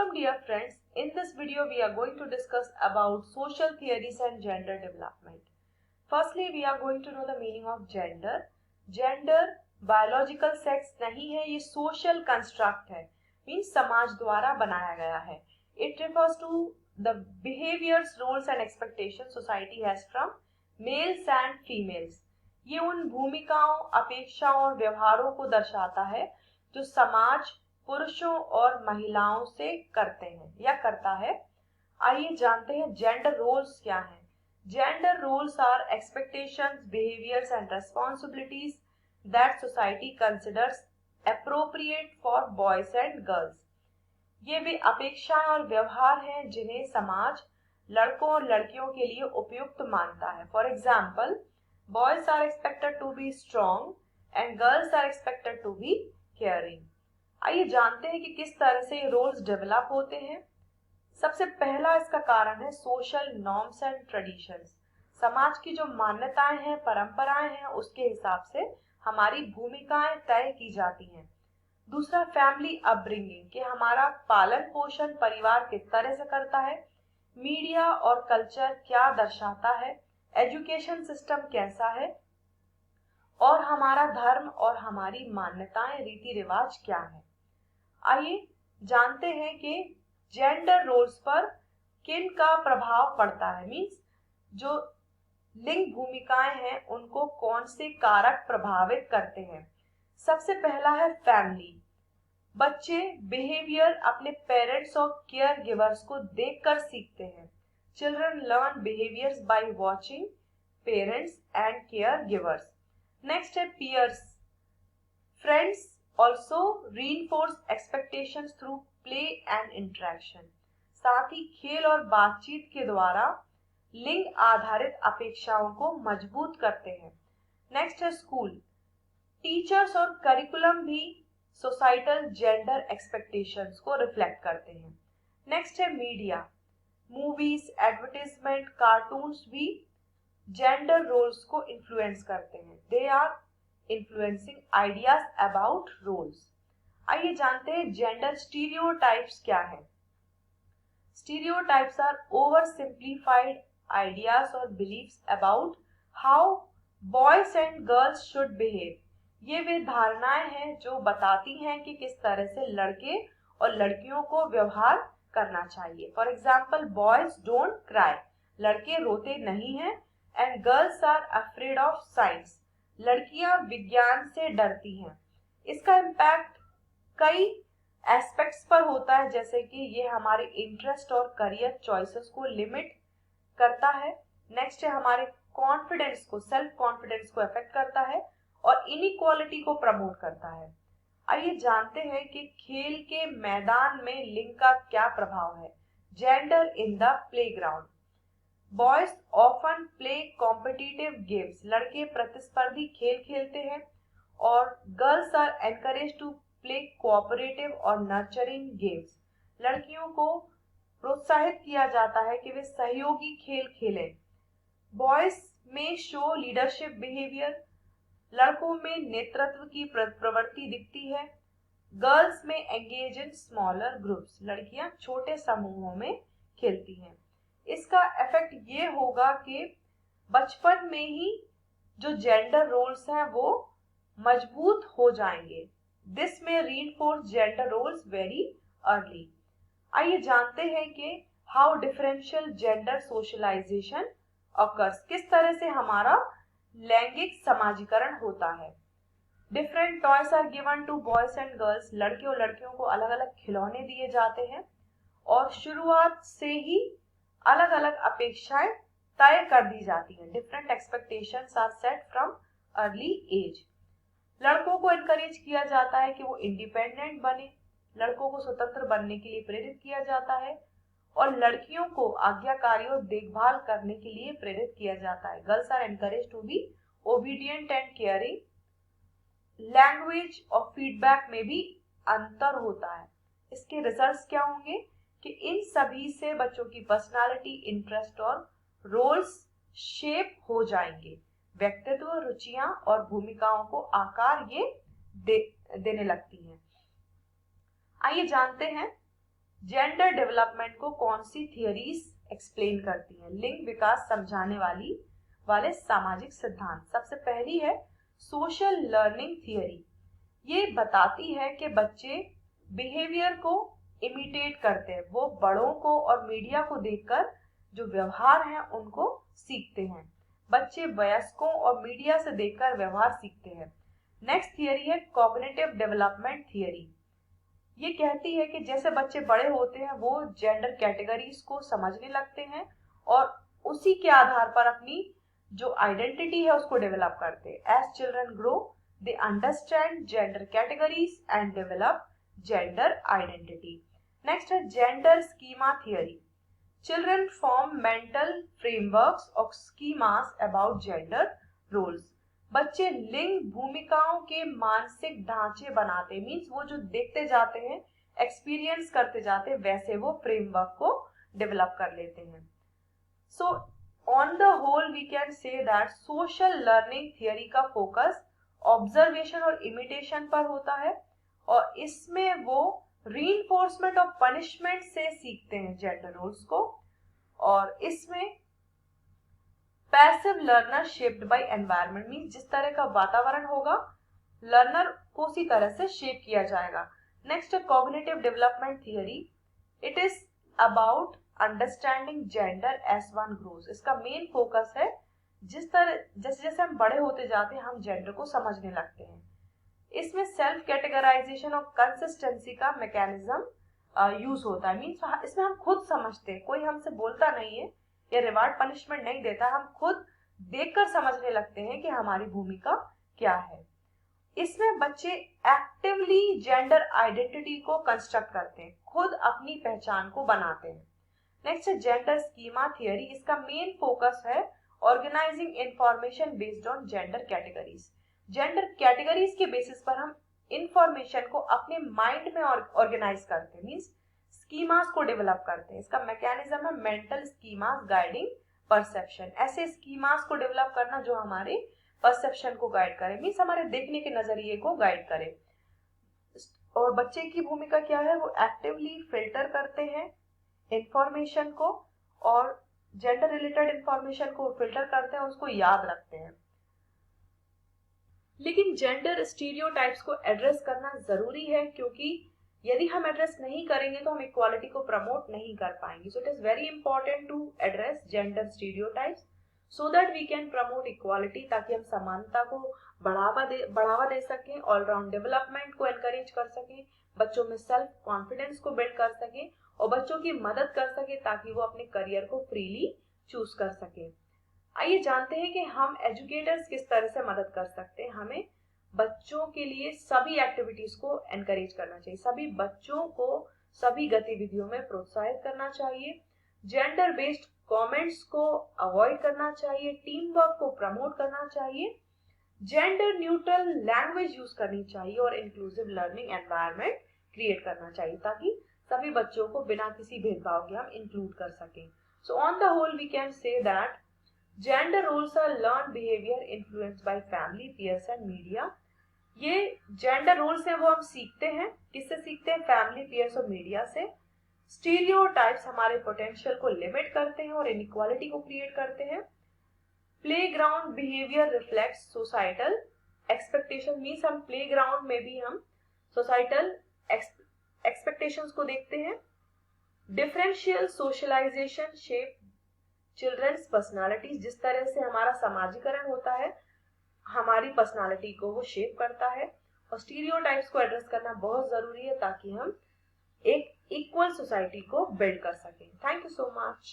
Welcome dear friends. In this video we are going to discuss about social theories and gender development. Firstly we are going to know the meaning of gender. Gender biological sex नहीं है, ये social construct है, means समाज द्वारा बनाया गया है. It refers to the behaviors, roles and expectations society has from males and females. ये उन भूमिकाओं, अपेक्षाओं और व्यवहारों को दर्शाता है जो समाज पुरुषों और महिलाओं से करते हैं या करता है. आइए जानते हैं जेंडर रोल्स क्या हैं. Gender roles are expectations, behaviours and responsibilities that society considers appropriate for boys and girls. ये वे अपेक्षाएं और व्यवहार हैं जिन्हें समाज लड़कों और लड़कियों के लिए उपयुक्त मानता है. For example, boys are expected to be strong and girls are expected to be caring. आइए जानते हैं कि किस तरह से ये रोल्स डेवलप होते हैं. सबसे पहला इसका कारण है सोशल नॉर्म्स एंड ट्रेडिशंस. समाज की जो मान्यताएं हैं, परंपराएं हैं, उसके हिसाब से हमारी भूमिकाएं तय की जाती हैं. दूसरा फैमिली अपब्रिंगिंग, कि हमारा पालन पोषण परिवार किस तरह से करता है, मीडिया और कल्चर क्या दर्शाता है, एजुकेशन सिस्टम कैसा है और हमारा धर्म और हमारी मान्यताएं, रीति रिवाज क्या है. आइए जानते हैं कि जेंडर रोल्स पर किन का प्रभाव पड़ता है. मींस जो लिंग भूमिकाएं हैं उनको कौन से कारक प्रभावित करते हैं. सबसे पहला है फैमिली. बच्चे बिहेवियर अपने पेरेंट्स और केयर गिवर्स को देखकर सीखते हैं. Children learn behaviours by watching parents and care givers. Next है peers. Friends also reinforce expectations through play and interaction. साथ ही खेल और बातचीत के द्वारा लिंग आधारित अपेक्षाओं को मजबूत करते हैं. नेक्स्ट है स्कूल. टीचर्स और करिकुलम भी सोसाइटल जेंडर एक्सपेक्टेशंस को रिफ्लेक्ट करते हैं. नेक्स्ट है मीडिया. मूवीज, एडवर्टाइजमेंट, कार्टून्स भी जेंडर रोल्स को इन्फ्लुएंस करते हैं. They are influencing ideas about roles. आइए जानते हैं जेंडर स्टीरियोटाइप्स क्या है. Stereotypes are over simplified ideas और beliefs about how boys and girls should behave. ये वे धारणाएं हैं जो बताती हैं कि किस तरह से लड़के और लड़कियों को व्यवहार करना चाहिए. For example, boys don't cry, लड़के रोते नहीं हैं, and girls are afraid of science, लड़कियां विज्ञान से डरती हैं. इसका इम्पैक्ट कई एस्पेक्ट्स पर होता है, जैसे कि ये हमारे इंटरेस्ट और करियर चॉइसेस को लिमिट करता है. नेक्स्ट है हमारे कॉन्फिडेंस को, सेल्फ कॉन्फिडेंस को अफेक्ट करता है और इनइक्वालिटी को प्रमोट करता है. आइए जानते हैं कि खेल के मैदान में लिंग का क्या प्रभाव है. Gender in the playground. Boys often play competitive games, लड़के प्रतिस्पर्धी खेल खेलते हैं और girls are encourage to play cooperative और नर्चरिंग गेम्स. लड़कियों को प्रोत्साहित किया जाता है कि वे सहयोगी खेल खेलें. बॉयज में शो लीडरशिप बिहेवियर, लड़कों में नेतृत्व की प्रवृत्ति दिखती है. गर्ल्स में एंगेज इन स्मॉलर ग्रुप्स, लड़कियां छोटे समूहों में खेलती हैं. इसका इफेक्ट ये होगा कि बचपन में ही जो जेंडर रोल्स हैं वो मजबूत हो जाएंगे. This may reinforce gender roles very early. आइए जानते हैं कि how differential gender socialisation occurs, किस तरह से हमारा लैंगिक समाजीकरण होता है. Different toys are given to boys and girls, लड़के और लड़कियों को अलग अलग खिलौने दिए जाते हैं और शुरुआत से ही अलग अलग अपेक्षाएं तय कर दी जाती हैं. Different expectations are set from early age. लड़कों को एनकरेज किया जाता है कि वो इंडिपेंडेंट बने, लड़कों को स्वतंत्र बनने के लिए प्रेरित किया जाता है और लड़कियों को आज्ञाकारी और देखभाल करने के लिए प्रेरित किया जाता है. Girls are encourage to be obedient and caring. Language और फीडबैक में भी अंतर होता है. इसके रिजल्ट्स क्या होंगे कि इन सभी से बच्चों की पर्सनालिटी, इंटरेस्ट और रोल्स शेप हो जाएंगे. व्यक्तित्व, रुचियां और भूमिकाओं को आकार ये देने लगती हैं. आइए जानते हैं जेंडर डेवलपमेंट को कौन सी थियरीज एक्सप्लेन करती हैं? लिंग विकास समझाने वाले सामाजिक सिद्धांत। सबसे पहली है सोशल लर्निंग थियरी। ये बताती है कि बच्चे बिहेवियर को इमिटेट करते हैं, वो बड़ों को और मीडिया को देखकर जो व्यवहार है उनको सीखते हैं। बच्चे वयस्कों और मीडिया से देखकर व्यवहार सीखते हैं। नेक्स्ट थियरी है कॉग्निटिव डेवलपमेंट थियरी। ये कहती है कि जैसे बच्चे बड़े होते हैं वो जेंडर कैटेगरीज को समझने लगते हैं और उसी के आधार पर अपनी जो आइडेंटिटी है उसको डेवलप करते हैं। As children grow they understand gender categories and develop gender identity. Next है gender schema theory. Children form mental frameworks or schemas about gender roles. बच्चे लिंग भूमिकाओं के मानसिक ढांचे बनाते, मीन्स वो जो देखते जाते हैं, एक्सपीरियंस करते जाते हैं, वैसे वो फ्रेमवर्क को डेवलप कर लेते हैं। So on the whole we can say that social learning theory का फोकस ऑब्जर्वेशन और इमिटेशन पर होता है और इसमें वो रीइंफोर्समेंट ऑफ पनिशमेंट से सीखते हैं जेंडर रोल्स को। और इसमें passive learner shaped by environment, means जिस तरह का वातावरण होगा लर्नर को उसी तरह से शेप किया जाएगा। नेक्स्ट है cognitive development theory. It is about understanding gender as one grows. इसका मेन फोकस है जैसे जैसे हम बड़े होते जाते हैं हम जेंडर को समझने लगते हैं। इसमें सेल्फ कैटेगराइजेशन और कंसिस्टेंसी का मैकेनिज्म यूज होता है, मीन्स इसमें हम खुद समझते हैं, कोई हमसे बोलता नहीं है या रिवार्ड पनिशमेंट नहीं देता, हम खुद देखकर समझने लगते हैं कि हमारी भूमिका क्या है। इसमें बच्चे एक्टिवली जेंडर आइडेंटिटी को कंस्ट्रक्ट करते हैं, खुद अपनी पहचान को बनाते हैं। नेक्स्ट है जेंडर स्कीमा थियरी। इसका मेन फोकस है organising information based on gender categories. Gender categories के बेसिस पर हम इंफॉर्मेशन को अपने माइंड में ऑर्गेनाइज करते हैं, मींस स्कीमास को डेवलप करते हैं। इसका मैकेनिज्म है मेंटल स्कीमास गाइडिंग परसेप्शन। ऐसे स्कीमास को डेवलप करना जो हमारे परसेप्शन को गाइड करे, मींस हमारे देखने के नजरिए को गाइड करे। और बच्चे की भूमिका क्या है? वो एक्टिवली फिल्टर करते हैं इंफॉर्मेशन को और जेंडर रिलेटेड इंफॉर्मेशन को फिल्टर करते हैं, उसको याद रखते हैं। लेकिन जेंडर स्टीरियोटाइप्स को एड्रेस करना जरूरी है, क्योंकि यदि हम एड्रेस नहीं करेंगे तो हम इक्वालिटी को प्रमोट नहीं कर पाएंगे। So it is very important to address gender stereotypes so that we can promote equality, ताकि हम समानता को बढ़ावा दे सकें, ऑलराउंड डेवलपमेंट को एनकरेज कर सकें, बच्चों में सेल्फ कॉन्फिडेंस को बिल्ड कर सकें और बच्चों की मदद कर सकें ताकि वो अपने करियर को फ्रीली चूज कर सकें। आइए जानते हैं कि हम एजुकेटर्स किस तरह से मदद कर सकते हैं। हमें बच्चों के लिए सभी एक्टिविटीज को एनकरेज करना चाहिए, सभी बच्चों को सभी गतिविधियों में प्रोत्साहित करना चाहिए, जेंडर बेस्ड कमेंट्स को अवॉइड करना चाहिए, टीम वर्क को प्रमोट करना चाहिए, जेंडर न्यूट्रल लैंग्वेज यूज करनी चाहिए और इंक्लूसिव लर्निंग एनवायरनमेंट क्रिएट करना चाहिए ताकि सभी बच्चों को बिना किसी भेदभाव के हम इंक्लूड कर सकें। So on the whole we can say that gender roles are learn behaviour influenced by family, peers and media. ये जेंडर रोल्स हैं वो हम सीखते हैं, किससे सीखते हैं? फैमिली, पीयर्स और मीडिया से। स्टीरियोटाइप्स हमारे पोटेंशियल को लिमिट करते हैं और इनइक्वालिटी को क्रिएट करते हैं। Playground behaviour reflects societal expectation, means हम प्लेग्राउंड में भी हम सोसाइटल एक्सपेक्टेशंस को देखते हैं। Differential socialisation shape children's personalities, जिस तरह से हमारा समाजीकरण होता है हमारी पर्सनालिटी को वो शेप करता है। और स्टीरियोटाइप्स को एड्रेस करना बहुत जरूरी है ताकि हम एक इक्वल सोसाइटी को बिल्ड कर सकें। Thank you so much.